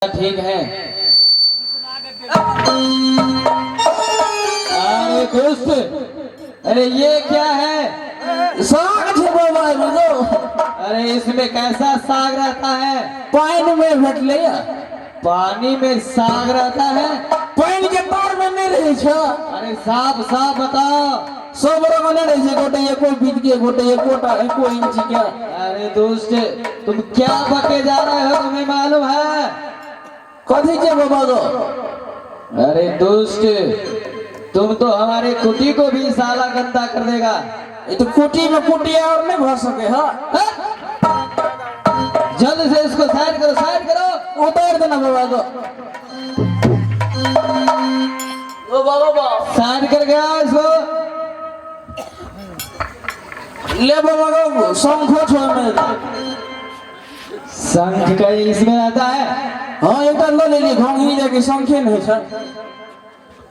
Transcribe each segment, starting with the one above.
ठीक है। अरे दोस्त, अरे ये क्या है? साग है बाबा। अरे इसमें कैसा साग रहता है? पानी में भेट लिया। पानी में साग रहता है? पानी के तार में नहीं रहे छ। अरे साफ साफ बताओ। सब रंग नहीं रहे छ। गोटे एको बीत के गोटे एकोटा एको इंच के। अरे दोस्त, तुम क्या बके जा रहे हो? तुम्हें मालूम है? कथी के बाबा गो? अरे दोस्त, तुम तो हमारे कुटी को भी साला गंदा कर देगा। ये तो कुटी में कुटिया और नहीं भर सके हा? जल्द से इसको साइड करो, साइड करो। उतार देना बाबा गो। ओ बाबा साइड कर गया इसको। ले बाबा गो, शंखो छोड़ में। शंख का इसमें आता है? हाँ एक लो ले ली। घोंघी जाके शंखे नहीं छ।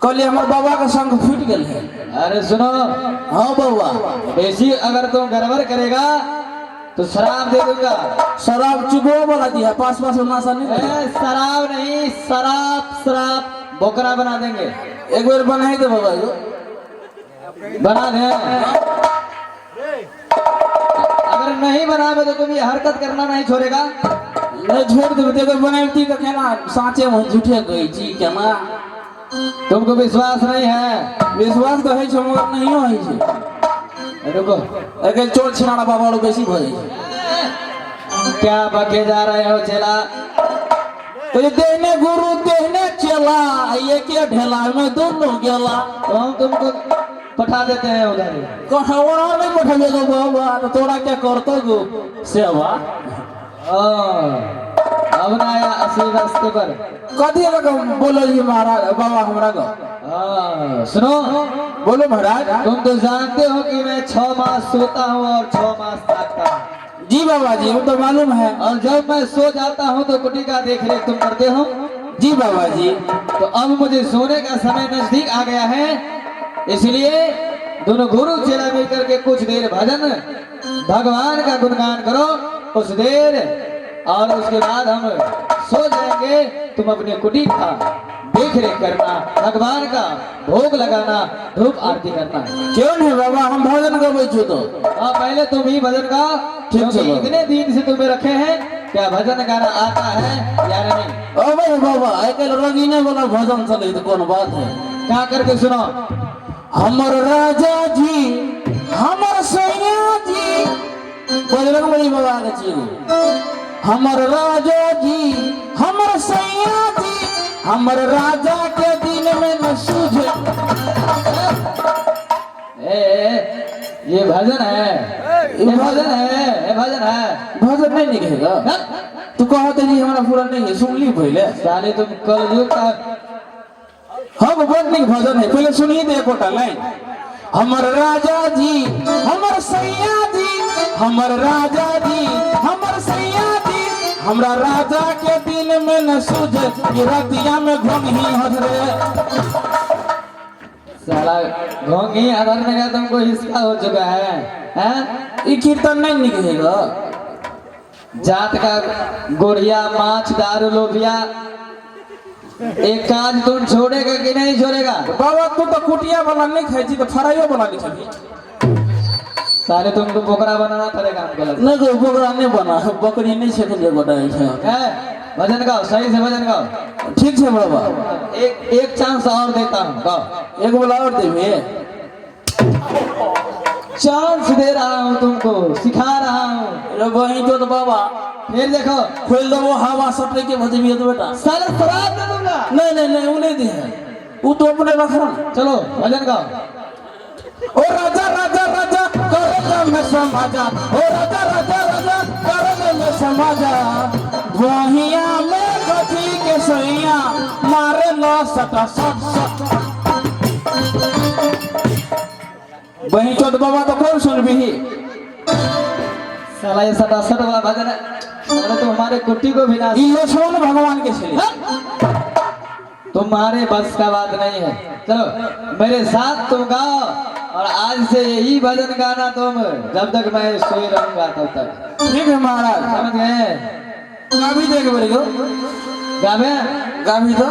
कल हमारे बाबा का शंख फूट गया है। अरे सुनो, हाँ बाबा, बेसी अगर तुम गड़बड़ करेगा तो शराब दे दूंगा। शराब चुगो वाला दिया। पास नासा नहीं। शराब नहीं, शराब बोकरा बना देंगे। एक बार बनाई दे बाबा जो। बना दे। अगर नहीं बनावे तो तुम ये हरकत करना नहीं छोड़ेगा। नहीं छोड़ दे। देखो बनाई तो कहना साँचे में झूठे गई जी क्या ना। तुमको विश्वास नहीं है? विश्वास तो है छ मगर नहीं हो है। रुको, अगर चोर छिनाड़ा बाबा लोग बेसी भई। क्या बके जा रहे हो चेला? तो ये देने गुरु देने चला, ये क्या ढेला में दोनों गेला। तो हम तुमको पठा देते हैं उधर। कहाँ वहाँ नहीं पठावे गो बाबा। तो थोड़ा क्या करतो गो सेवा। अब ना आया असली रास्ते पर। कथी लगा बोलो जी महाराज बाबा हमरा को। सुनो, बोलो महाराज। तुम तो जानते हो कि मैं 6 मास सोता हूँ और 6 मास जागता हूँ। जी बाबा जी, वो तो मालूम है। और जब मैं सो जाता हूँ तो कुटी का देख रेख तुम करते हो। जी बाबा जी। तो अब मुझे सोने का समय नजदीक आ गया है, इसलिए दोनों गुरु चेला मिलकर के कुछ देर भजन भगवान का गुणगान करो कुछ देर, और उसके बाद हम सो जाएंगे। तुम अपने कुटी का देख रेख करना, भगवान का भोग लगाना, धूप आरती करना। क्यों नहीं बाबा, हम भजन गवे छो तो। हाँ, पहले तुम ही भजन गाओ, क्योंकि इतने दिन से तुम्हें रखे हैं। क्या भजन गाना आता है या नहीं? अबे बाबा, एक रंगीने वाला भजन चले तो कौन बात है? क्या करके सुनो। हमर राजा जी, हमर सैया जी। बजरंग बली बाबा के चीज। हमर राजा जी, हमर सैया जी, हमर राजा के दिन में न सूझे। ये भजन है, ये भजन है, ये भजन है। भजन नहीं निकलेगा। तू कहते जी हमारा पूरा नहीं है, सुन ली पहले। साले तुम कल युग का। हम बहुत नहीं भजन है, पहले सुनिए तो एक लाइन। हमर राजा जी, हमर सैया जी, हमर राजा जी, हमर सैया जी, हमरा राजा के दिन में न सूझे। रतिया में घूमी हजरे। साला घोंगी अधरने का तुमको हिस्सा हो चुका है, हैं? ये कीर्तन नहीं निकलेगा। जात का गोढ़िया माछ दारू लोभिया, एक काज तुम छोड़ेगा कि नहीं छोड़ेगा? बाबा तू तो कुटिया वाला नहीं खाई तो फ्राइयो बना ली थी। साले तुमको बोकरा बनाना पड़ेगा हमको लगता नहीं तो बोकरा नहीं बना, बकरी नहीं छेके बताए है। भजन गाओ, सही से भजन गाओ। ठीक है बाबा। एक चांस और देता हूँ, गाओ। एक बोला और देवे। चांस दे रहा हूँ तुमको, सिखा रहा हूँ। वही तो बाबा फिर देखो, खोल दो वो हवा सटे के भजबिए तो बेटा। साले शराब दे दूंगा। नहीं नहीं नहीं, वो नहीं दे है, वो तो अपने रखना। चलो भजन गाओ। ओ राजा राजा राजा करोगे में समाजा। ओ राजा राजा राजा करोगे में समाजा। वहिया में कथी के सैया मारे लो सटा सट सट। वही चौथ बाबा तो कौन सुन भी। साला ये सटासट वाला भजन है। अरे तो हमारे कुट्टी को भी ना। लक्ष्मण भगवान के छे। तुम्हारे बस का बात नहीं है। चलो मेरे साथ तुम गाओ, और आज से यही भजन गाना तुम जब तक मैं सोई रहूंगा तब तक। ठीक है महाराज, समझ गए? अभी देख बड़ी गावे गाभी तो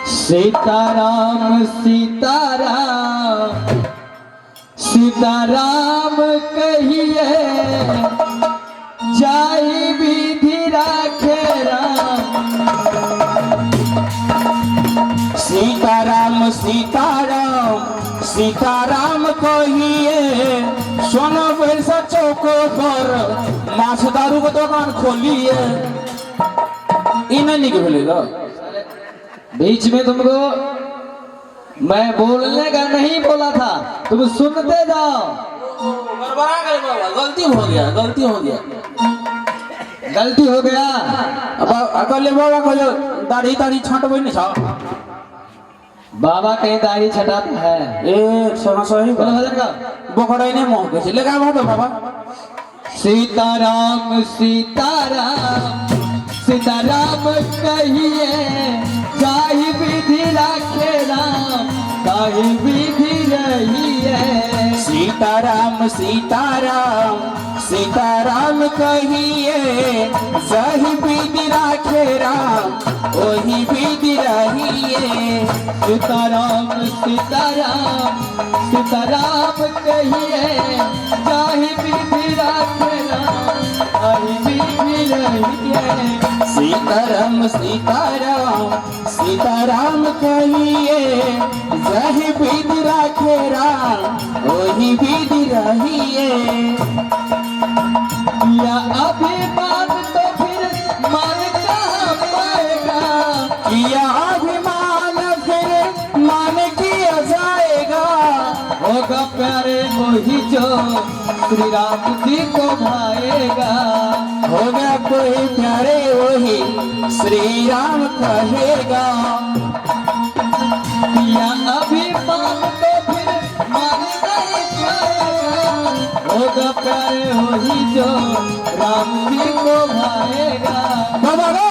सीताराम सीताराम सीताराम कहिए जाई विधि राखे राम। सीताराम सीताराम सीताराम कहिए सोना पैसा चौको पर माछ दारू का दुकान खोलिए। इन्हें बोलेगा बीच में तुमको मैं बोलने का नहीं बोला था, तुम सुनते जाओ। गड़बड़ा गए बाबा, गलती हो गया गलती हो गया गलती हो गया। अब अगले बाबा को जो दाढ़ी ताड़ी छांटबे नहीं छा बाबा कहीं दाढ़ी छटाता है। ए सोना सही बोलो भजन का बोखड़े ने मोह के लगा बाबा बाबा। सीताराम सीताराम सीताराम कहिए जाहि विधि राखे राम ताहि विधि रहिए। सीताराम सीताराम सीताराम कहिए सही विधि राखे राम वही विधि रहिए। सीताराम सीताराम सीताराम कहिए जाहि विधि राखे राम ताहि विधि रहिए। सीताराम सीताराम सीताराम कहिए सही विधि राखे राम वही विधि रहिए। या अभिमान तो फिर मान कहाँ पाएगा। किया अभिमान फिर मान किया जाएगा। होगा प्यारे वही जो श्री राम जी को भाएगा। होगा कोई प्यारे वही श्री राम कहेगा। या अभिमान तो फिर मान नहीं पाएगा। होगा प्यारे वही जो राम जी को भाएगा। बाबा गो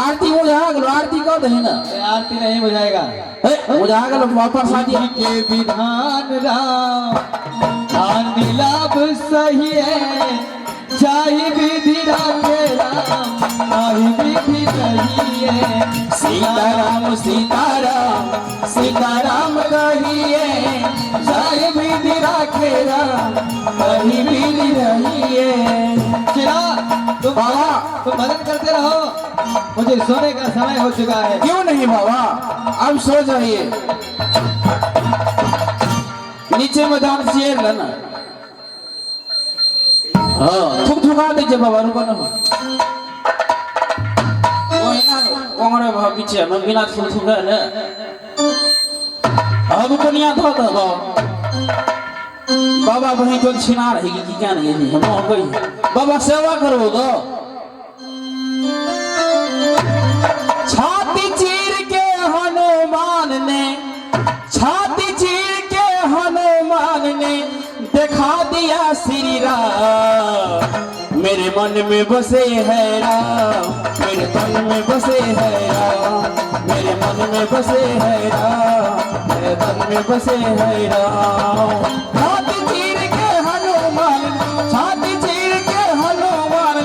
आरती बुझा गलो आरती कह दे ना। आरती नहीं बुझाएगा। बुझा गलो वापस आ जी के विधान राम ध्यान लाभ सही है चाहे विधि राखे राम ताहि विधि रहिए। सीताराम सीताराम सीताराम कहिए चाहे विधि राखे राम वही विधि रहिए। चिरा तुम बाबा तुम भजन करते रहो, मुझे सोने का समय हो चुका है। क्यों नहीं बाबा अब सो जाइए। नीचे मैदान चेयर लेना। हाँ थुक थुका दीजिए बाबा रुको ना। वो है ना कोंगड़े भाव पीछे मैं बिना थुक थुका ना। अब दुनिया धो दो बाबा वहीं तो छिना रहेगी कि क्या नहीं है हम हो गई। बाबा सेवा करो दो। छाती चीर के हनुमान ने छाती चीर के हनुमान ने दिखा दिया श्री राम। मेरे मन में बसे है राम मेरे तन में बसे है राम मेरे मन में बसे है राम मेरे तन में बसे है राम। छाती चीर के हनुमान छाती चीर के हनुमान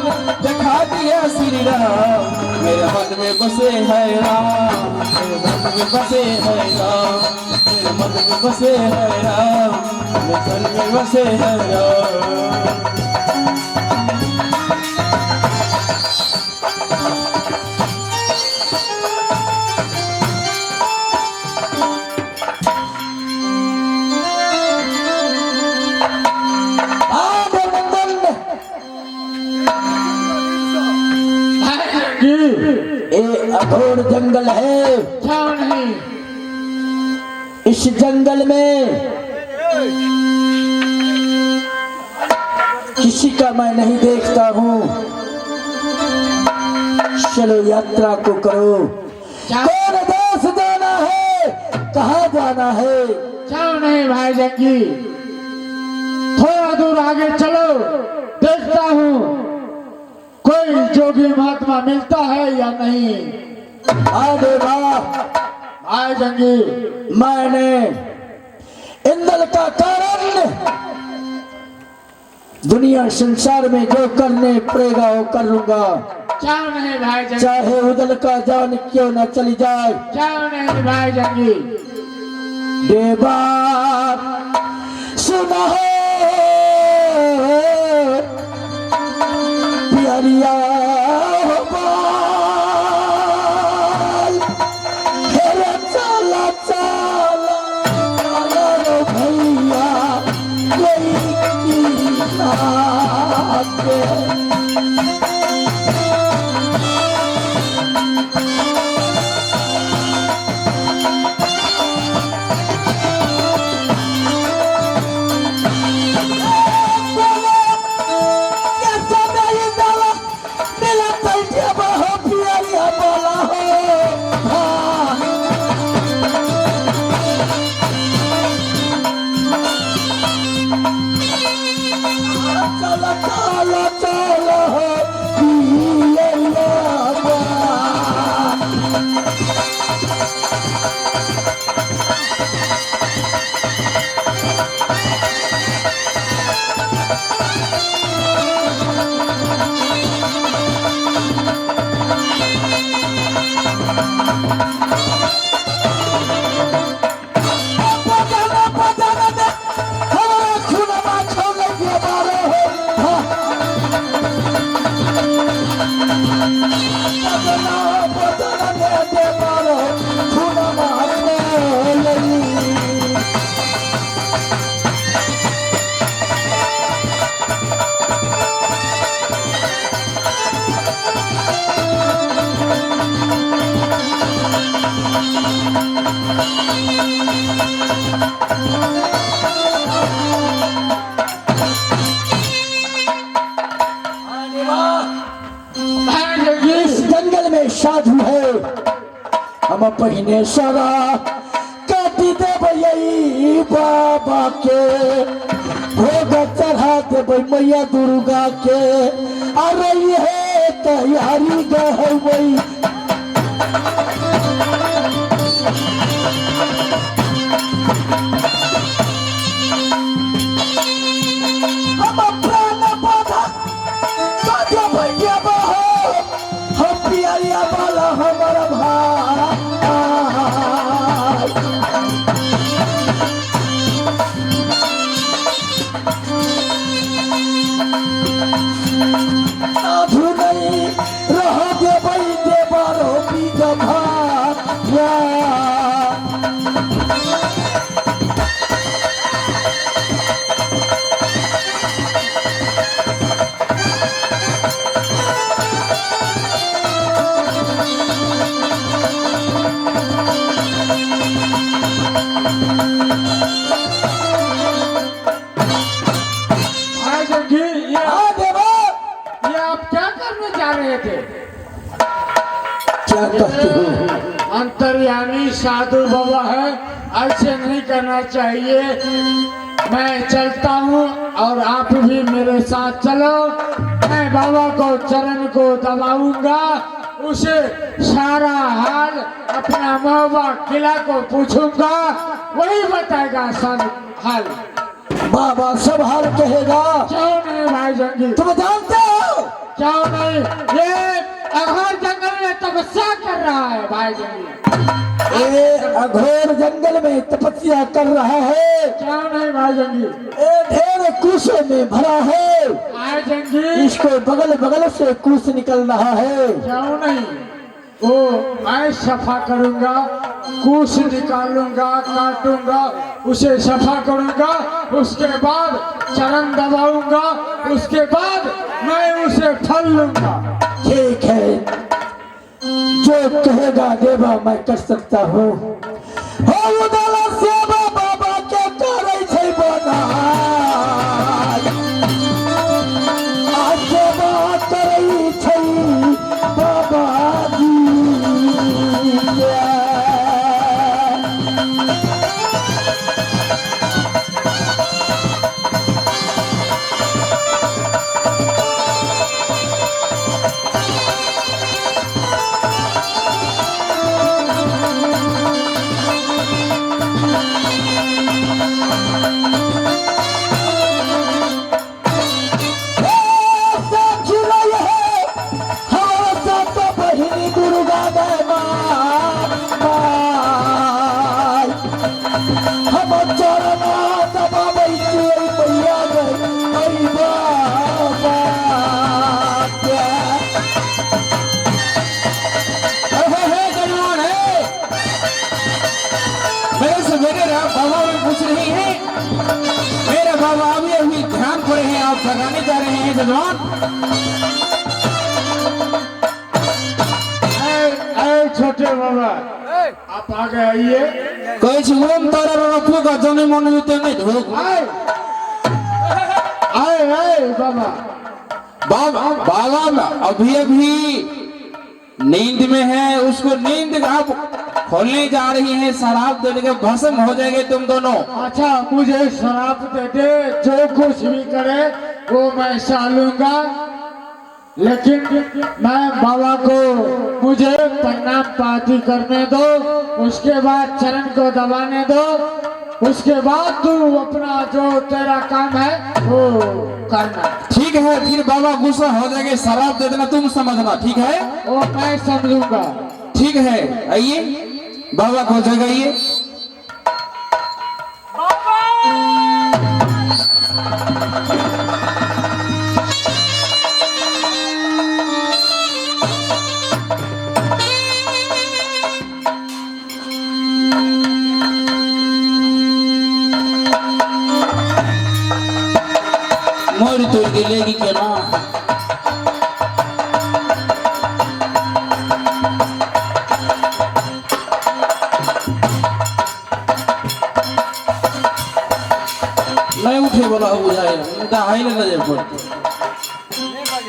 दिखा दिया श्री राम। मेरे मन में बसे है राम मेरे मन में बसे है राम मेरे मन में बसे है राम मेरे तन में बसे है राम। ये अघोर जंगल है। क्या नहीं इस जंगल में किसी का मैं नहीं देखता हूँ। चलो यात्रा को करो। कौन देश जाना है कहाँ जाना है। क्या नहीं भाई जंगी थोड़ा दूर आगे चलो देखता हूँ कोई जोगी महात्मा मिलता है या नहीं। अरे वाह भाई जंगी मैंने इंद्र का कारण दुनिया संसार में जो करने पड़ेगा वो कर लूंगा। क्यों नहीं भाई जंगी? चाहे उदल का जान क्यों न चली जाए। क्यों नहीं भाई जंगी? देवा सुना है प्यारिया बाल, हेरे चला चला चला रो भैया कोई की नाते। चला चला चला पिया बा। इस जंगल में साधु है, हम पहिने सारा काटी देव यही बाबा के, भोग चढ़ा देव मैया दुर्गा के। अरे ये तैयारी गई हम प्राण बाधा बाधा भैया बहो, हम पियरिया वाला हमारा भाई। साधु नहीं रह देवई देवारो विधवा। भाई जंगी, ये हाँ देवा, आप क्या करने जा रहे थे? क्या कहते हो? अंतर्यामी साधु बाबा है, ऐसे नहीं करना चाहिए। मैं चलता हूँ और आप भी मेरे साथ चलो। मैं बाबा को चरण को दबाऊंगा, उसे सारा हाल अपना महुआ किला को पूछूंगा, वही बताएगा सब हाल। बाबा सब हाल कहेगा। क्यों नहीं भाई जंगी? तुम जानते हो क्यों नहीं? ये अघोर जंगल में तपस्या कर रहा है भाई जंगी। ये अघोर जंगल में तपस्या कर रहा है। क्यों नहीं भाई जंगी? ये ढेर कुशों में भरा है, भाई जंगी, इसको बगल बगल से कुश निकल रहा है। क्यों नहीं? वो मैं सफा करूंगा, कुश निकालूंगा, काटूंगा, उसे सफा करूंगा, उसके बाद चरण दबाऊंगा, उसके बाद मैं उसे फल लूंगा। ठीक है, जो कहेगा देवा मैं कर सकता हूँ। हो उदला सेवा बाबा के करे छै बना, आज सेवा करे छै बाबा जी। मेरे बाबा अभी अभी ध्यान पड़े हैं, आप जगाने जा रहे हैं जजमान। छोटे बाबा आप आगे आइए। कहे ओम तारा रखो का जने मन में तो नहीं धोख। आए बाबा। बाबा अभी अभी नींद में है, उसको नींद आप खोलने जा रही हैं, शराब देने के भस्म हो जाएंगे तुम दोनों। अच्छा मुझे शराब दे दे, जो कुछ भी करे वो मैं सहलूंगा, लेकिन मैं बाबा को मुझे प्रणाम पाती करने दो, उसके बाद चरण को दबाने दो, उसके बाद तू अपना जो तेरा काम है वो करना। ठीक है, फिर बाबा गुस्सा हो जाएंगे, शराब दे देना, तुम समझना, ठीक है? वो मैं समझूंगा। ठीक है, आइए बाबा को जगाइए। मोर तो गिलेगी क्या ना? नहीं उठे बोला हो बुझाए, इनका हाई लगा जाए पर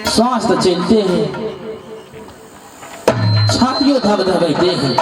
सांस तो चलते हैं, छातियों धक धकते हैं।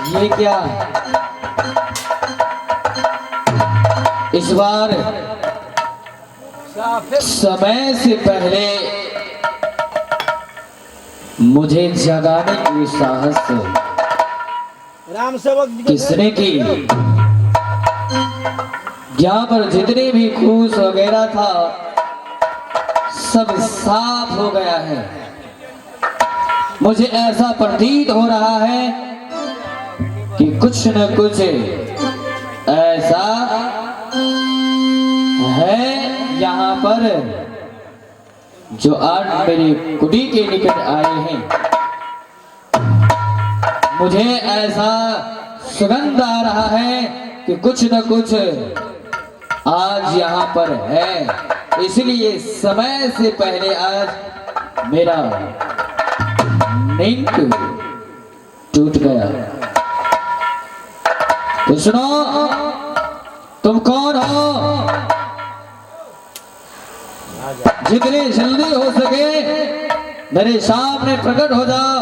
ये क्या, इस बार समय से पहले मुझे जगाने की साहस राम सेवक किसने की? यहाँ पर जितने भी खूस वगैरह था सब साफ हो गया है। मुझे ऐसा प्रतीत हो रहा है कि कुछ न कुछ ऐसा है यहाँ पर जो आज मेरी कुटी के निकट आए हैं। मुझे ऐसा सुगंध आ रहा है कि कुछ न कुछ आज यहाँ पर है, इसलिए समय से पहले आज मेरा नींद टूट गया। तो सुनो, तुम कौन हो? जितनी जल्दी हो सके मेरे सामने प्रकट हो जाओ,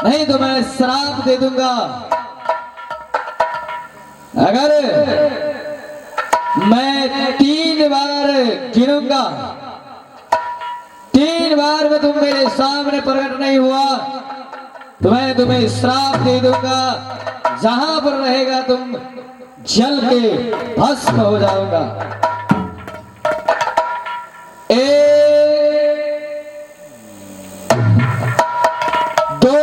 नहीं तो मैं श्राप दे दूंगा। अगर मैं 3 बार गिनूंगा, 3 बार में तुम मेरे सामने प्रकट नहीं हुआ तो मैं तुम्हें श्राप दे दूंगा। जहां पर रहेगा तुम जल के भस्म हो जाऊंगा। 1 2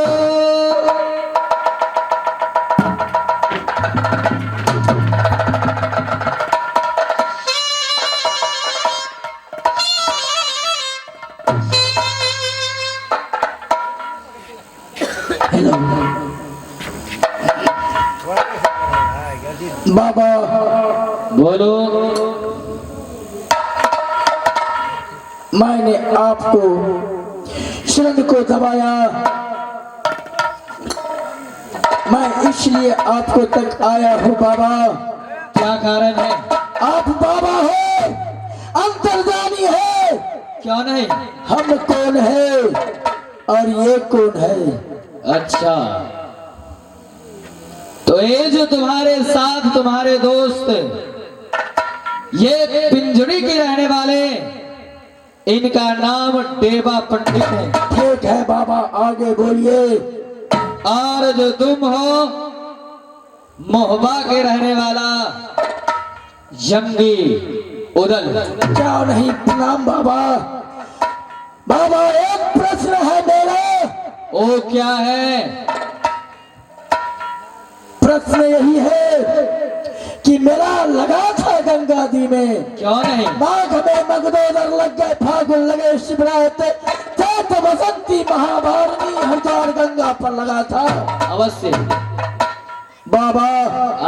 बाबा बोलो। मैंने आपको शरण को दबाया, मैं इसलिए आपको तक आया हूँ बाबा। क्या कारण है? आप बाबा हो, अंतर्जामी है। क्या नहीं? हम कौन है और ये कौन है? अच्छा, तो ये जो तुम्हारे साथ तुम्हारे दोस्त ये पिंजड़ी के रहने वाले, इनका नाम देवा पंडित है। ठीक है बाबा, आगे बोलिए। और जो तुम हो मोहबा के रहने वाला जंगी, उदल। क्या नहीं? प्रणाम बाबा। बाबा एक प्रश्न है मेरा। ओ क्या है? प्रश्न यही है कि मेरा लगा था गंगा जी में, क्यों नहीं? माघ में मगदोदर लग गए, फागुन लगे शिवरात, चैत बसंती महाभारती हरिद्वार गंगा पर लगा था। अवश्य। बाबा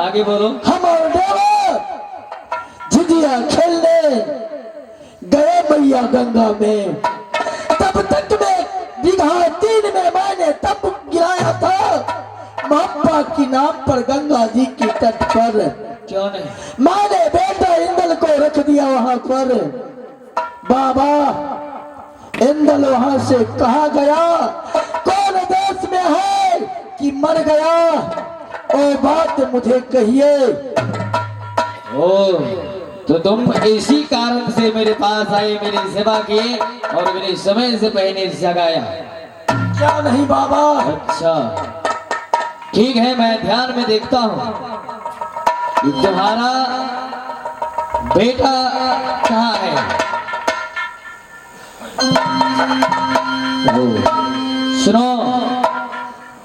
आगे बोलो। हम और देवर झिझिया खेलने गए मैया गंगा में, तब तक में बीघा 3 में मैंने तब गिराया था महापा की नाम पर गंगा जी की तट पर। क्यों नहीं? मैंने बेटा इंदल को रख दिया वहां पर। बाबा इंदल वहां से कहा गया, कौन देश में है कि मर गया, ओ बात मुझे कहिए। ओ तो तुम इसी कारण से मेरे पास आए, मेरी सेवा किए और मेरे समय से पहले जगाया। क्या नहीं बाबा? अच्छा ठीक है, मैं ध्यान में देखता हूँ कि तुम्हारा बेटा कहाँ है। ओ, सुनो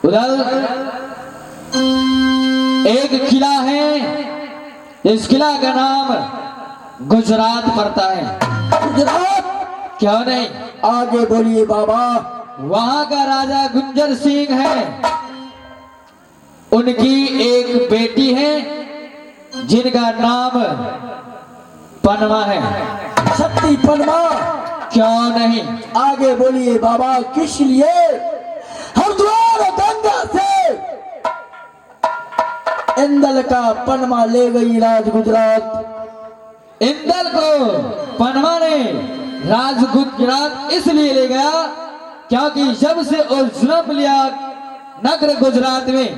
उदल, एक किला है, इस किला का नाम गुजरात पड़ता है। गुजरात? क्यों नहीं? आगे बोलिए बाबा। वहां का राजा गुंजर सिंह है, उनकी एक बेटी है जिनका नाम पनमा है। सती पनमा? क्यों नहीं? आगे बोलिए बाबा। किस लिए हरिद्वार गंगा से इंदल का पनमा ले गई राज गुजरात? इंदल को पनमा ने राज गुजरात इसलिए ले गया क्योंकि जब से वो जन्म लिया नगर गुजरात में,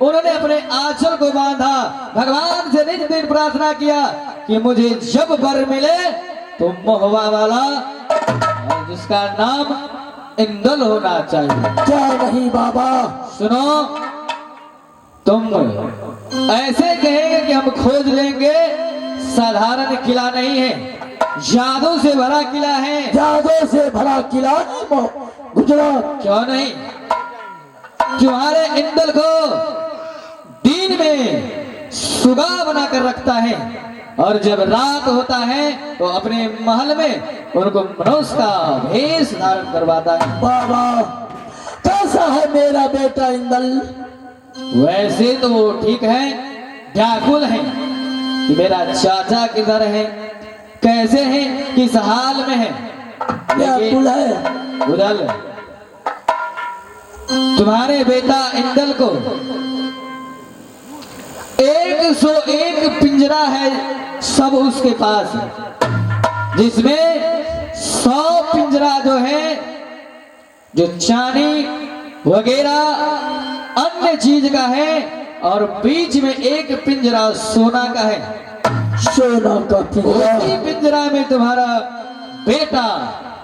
उन्होंने अपने आंचल को बांधा, भगवान से निज दिन प्रार्थना किया कि मुझे जब वर मिले तो मोहवा वाला और जिसका नाम इंदल होना चाहिए। क्या नहीं बाबा? सुनो, तुम ऐसे कहेंगे कि हम खोज लेंगे, साधारण किला नहीं है, जादू से भरा किला है। जादू से भरा किला गुजरात? क्यों नहीं? तुम्हारे इंदल को दिन में सुगा बनाकर रखता है और जब रात होता है तो अपने महल में उनको मनुष्य का भेष धारण करवाता है। बाबा कैसा है मेरा बेटा इंदल? वैसे तो वो ठीक है, व्याकुल है कि मेरा चाचा किधर है, कैसे है, किस हाल में है। व्याकुल है। उदल, तुम्हारे बेटा इंदल को 101 पिंजरा है सब उसके पास, जिसमें 100 पिंजरा जो है जो चांदी वगैरह अन्य चीज का है और बीच में एक पिंजरा सोना का है। सोना का पिंजरा? उसी पिंजरा में तुम्हारा बेटा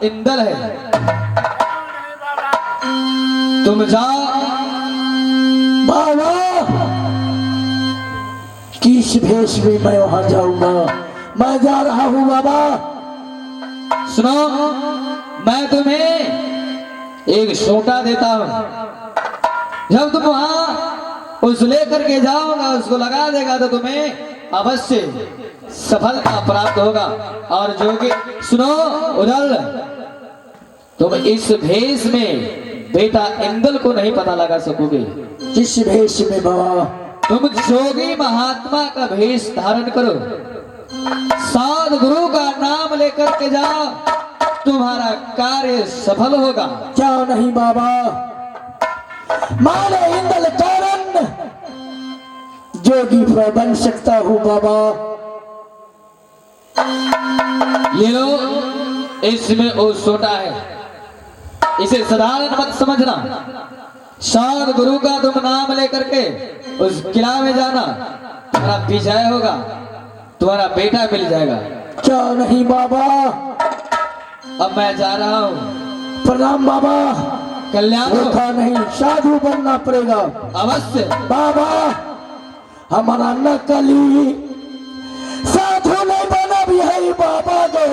इंदल है। तुम जाओ। बाबा किस भेष में मैं वहां जाऊंगा? मैं जा रहा हूँ बाबा। सुनो, मैं तुम्हें एक सोटा देता हूं, जब तुम वहां उस लेकर के जाओगा, उसको लगा देगा तो तुम्हें अवश्य सफलता प्राप्त होगा। और जो कि सुनो उदल, तुम इस भेष में बेटा इंदल को नहीं पता लगा सकोगे। किस भेष में बाबा? तुम जोगी महात्मा का भेष धारण करो, साध गुरु का नाम लेकर के जाओ, तुम्हारा कार्य सफल होगा। क्या नहीं बाबा? माने इंदल कारण जोगी बन सकता हूँ बाबा। ये लो, इसमें वो सोटा है, इसे साधारण मत समझना। साध गुरु का तुम नाम लेकर के उस किला में जाना, तुम्हारा विजय होगा, तुम्हारा बेटा मिल जाएगा। क्या नहीं बाबा? अब मैं जा रहा हूँ। प्रणाम बाबा। कल्याण हो। धोखा नहीं, साधु बनना पड़ेगा अवश्य। बाबा हमारा नकली साधु नहीं बना भी है गई बाबा गो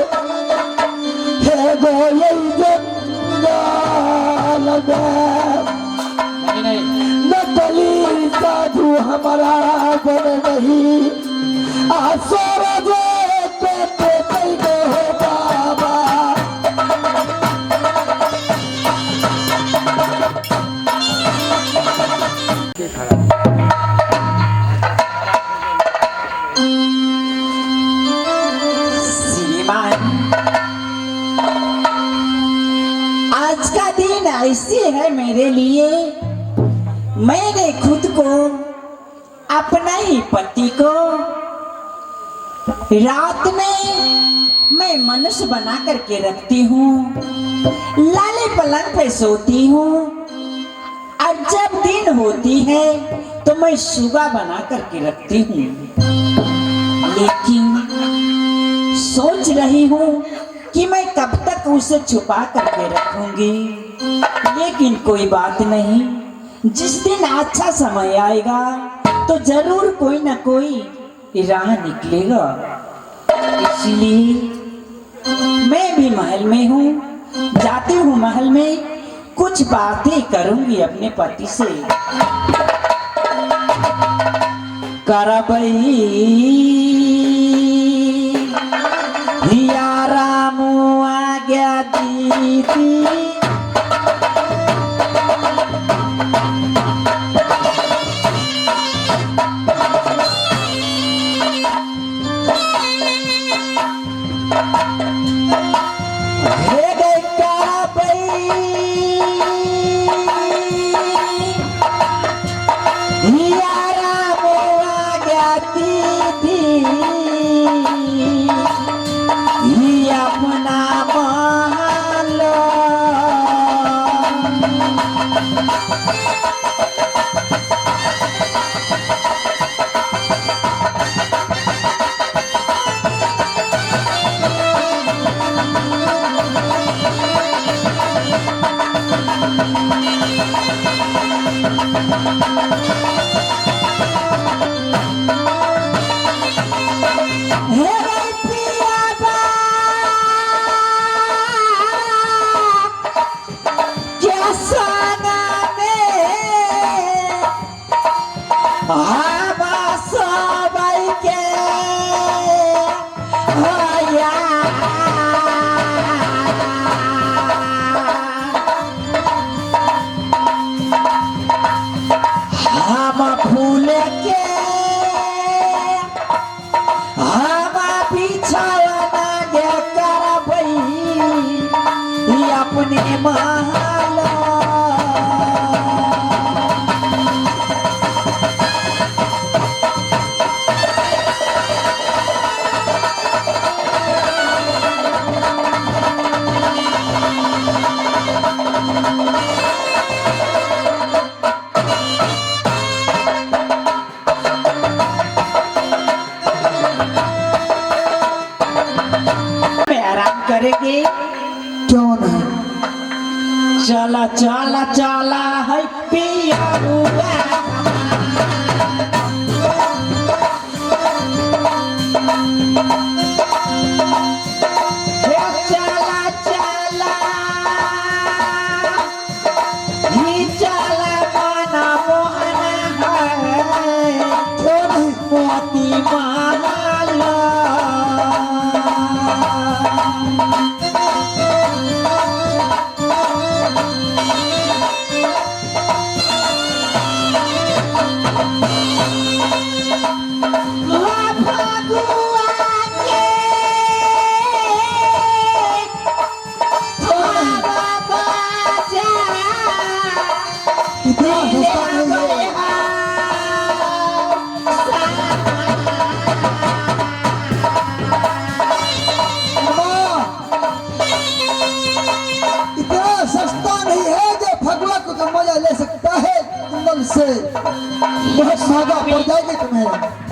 हे गो ये जंगल में नहीं नहीं नकली साधु हमारा बन नहीं आसोर जो कहते कई गो हो बाबा श्रीमान, आज का दिन ऐसी है मेरे लिए, मैंने खुद को अपना ही पति को रात में मैं मनुष्य बना करके रखती हूँ, लाले पलंग पे सोती हूँ और जब दिन होती है तो मैं सुगा बना करके रखती हूँ। लेकिन सोच रही हूँ कि मैं कब तक उसे छुपा करके रखूंगी, लेकिन कोई बात नहीं, जिस दिन अच्छा समय आएगा तो जरूर कोई ना कोई राह निकलेगा। इसलिए मैं भी महल में हूँ, जाती हूँ महल में, कुछ बातें करूंगी अपने पति से। करबई हिया रामो आज्ञा दीदी, अपने महल में आराम करेंगे। क्यों नहीं चला चला चला है पिया